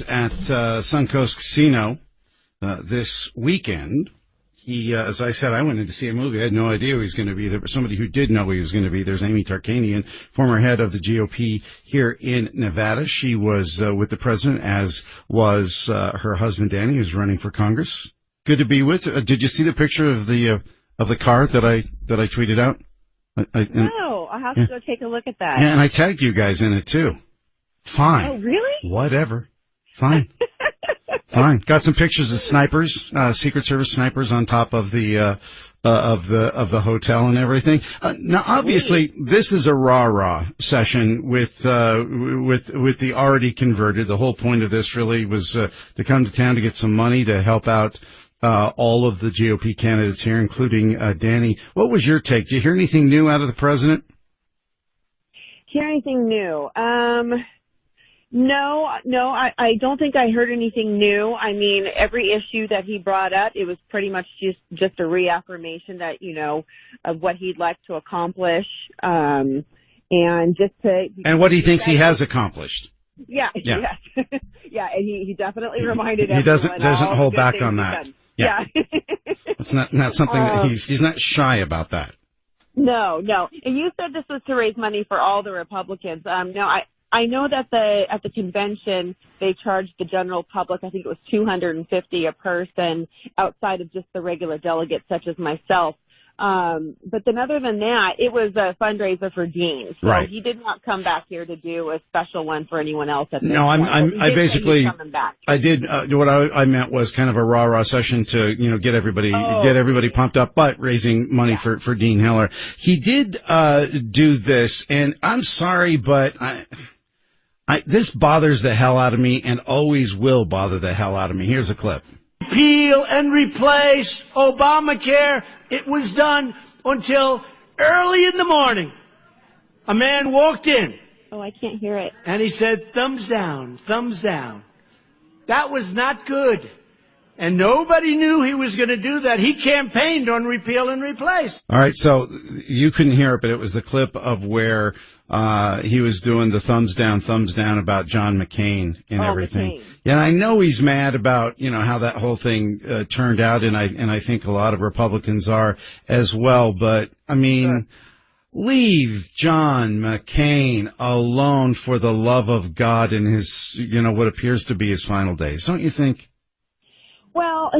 at Suncoast Casino this weekend. He, as I said, I went in to see a movie. I had no idea he was going to be there, but somebody who did know he was going to be there is AmyTarkanian, former head of the GOP here in Nevada. She was with the president, as was her husband Danny, who's running for Congress. Good to be with her. Did you see the picture of the car that I tweeted out? No, I'll have to go take a look at that. Yeah, and I tagged you guys in it too. Fine. Oh, really? Whatever. Fine. Fine. Got some pictures of snipers, Secret Service snipers on top of the hotel and everything. Now, obviously, this is a rah-rah session with the already converted. The whole point of this really was to come to town to get some money to help out all of the GOP candidates here, including Danny. What was your take? Did you hear anything new out of the president? Hear anything new? No, I don't think I heard anything new. I mean, every issue that he brought up, it was pretty much just a reaffirmation that, of what he'd like to accomplish, and just to... And what he thinks he has accomplished. Yeah. Yes. Yeah, and he definitely reminded he everyone. He doesn't hold back on that. Yeah. It's not something that he's not shy about that. No. And you said this was to raise money for all the Republicans. No, I know that at the convention they charged the general public, I think it was $250 a person outside of just the regular delegates such as myself. But then other than that, it was a fundraiser for Dean. So right. He did not come back here to do a special one for anyone else at this No, point. I basically, I did, what I meant was kind of a rah-rah session to, get everybody pumped up, but raising money for Dean Heller. He did, do this, and I'm sorry, but this bothers the hell out of me and always will bother the hell out of me. Here's a clip. Repeal and replace Obamacare. It was done until early in the morning. A man walked in. Oh, I can't hear it. And he said, thumbs down, thumbs down. That was not good. And nobody knew he was going to do that. He campaigned on repeal and replace. All right, so you couldn't hear it, but it was the clip of where he was doing the thumbs down about John McCain and everything. McCain. Yeah, I know he's mad about, how that whole thing turned out, and I think a lot of Republicans are as well. But, I mean, leave John McCain alone for the love of God in his, what appears to be his final days. Don't you think? Well,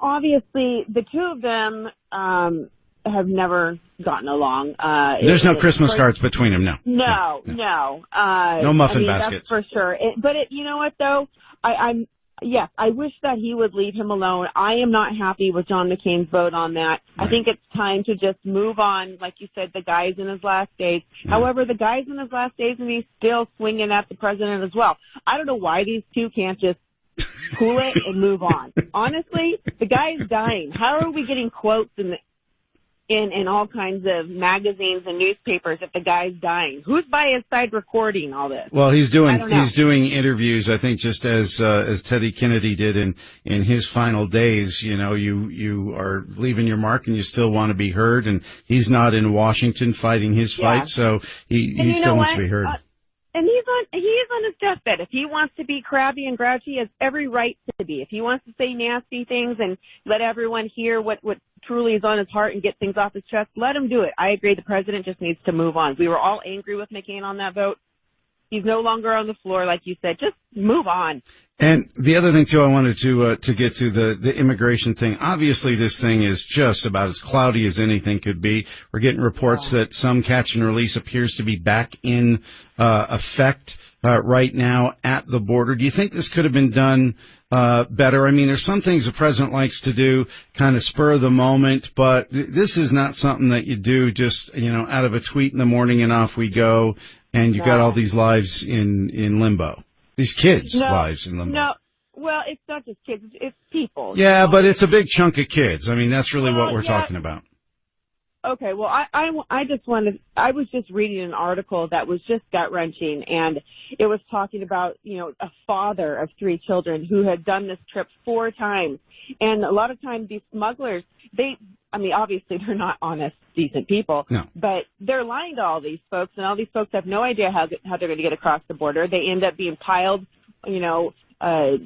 obviously the two of them have never gotten along. There's no Christmas cards between them, no. No. No muffin baskets. That's for sure. But you know what, though? I wish that he would leave him alone. I am not happy with John McCain's vote on that. Right. I think it's time to just move on. Like you said, the guy's in his last days. Yeah. However, the guy's in his last days and he's still swinging at the president as well. I don't know why these two can't just cool it and move on. Honestly, the guy's dying. How are we getting quotes in all kinds of magazines and newspapers if the guy's dying? Who's by his side recording all this? Well, he's doing interviews, I think, just as Teddy Kennedy did in his final days. You are leaving your mark and you still want to be heard, and he's not in Washington fighting his fight, so he still wants to be heard. And he is on his deathbed. If he wants to be crabby and grouchy, he has every right to be. If he wants to say nasty things and let everyone hear what truly is on his heart and get things off his chest, let him do it. I agree. The president just needs to move on. We were all angry with McCain on that vote. He's no longer on the floor, like you said. Just move on. And the other thing, too, I wanted to get to the immigration thing. Obviously, this thing is just about as cloudy as anything could be. We're getting reports that some catch and release appears to be back in effect right now at the border. Do you think this could have been done better? I mean, there's some things the president likes to do, kind of spur of the moment, but this is not something that you do just, out of a tweet in the morning and off we go, and you've got all these lives in limbo. These kids' lives in limbo. No, well, it's not just kids, it's people. Yeah, but it's a big chunk of kids. I mean, that's really what we're talking about. Okay, well, I was just reading an article that was just gut-wrenching, and it was talking about, a father of 3 children who had done this trip 4 times. And a lot of times these smugglers, obviously they're not honest, decent people, but they're lying to all these folks, and all these folks have no idea how they're going to get across the border. They end up being piled, I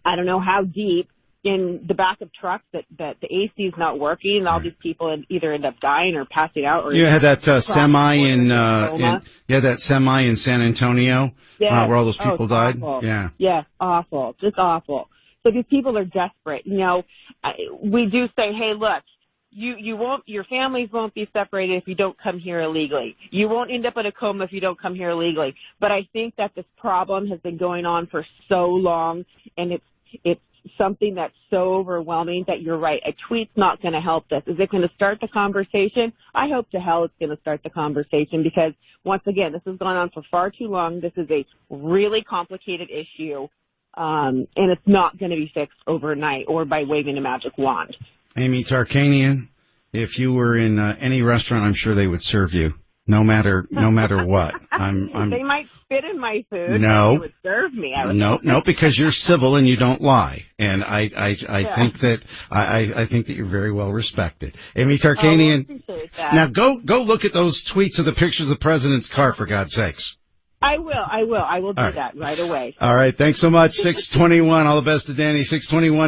don't know how deep in the back of trucks that the AC is not working, and all these people either end up dying or passing out. Or you had that semi in San Antonio, where all those people died. Awful. Yeah, yeah, awful, just awful. So these people are desperate. You know, we do say, hey, look, your families won't be separated if you don't come here illegally. You won't end up in a coma if you don't come here illegally. But I think that this problem has been going on for so long, and it's something that's so overwhelming that you're right. A tweet's not going to help this. Is it going to start the conversation? I hope to hell it's going to start the conversation, because once again, this has gone on for far too long. This is a really complicated issue, and it's not going to be fixed overnight or by waving a magic wand. AmyTarkanian, if you were in any restaurant, I'm sure they would serve you. No matter what. They might spit in my food. No. They would serve me. No, because you're civil and you don't lie. And I think that you're very well respected. AmyTarkanian. Appreciate that. Now go look at those tweets of the pictures of the president's car, for God's sakes. I will do that right away. All right. Thanks so much. 621. All the best to Danny. 621.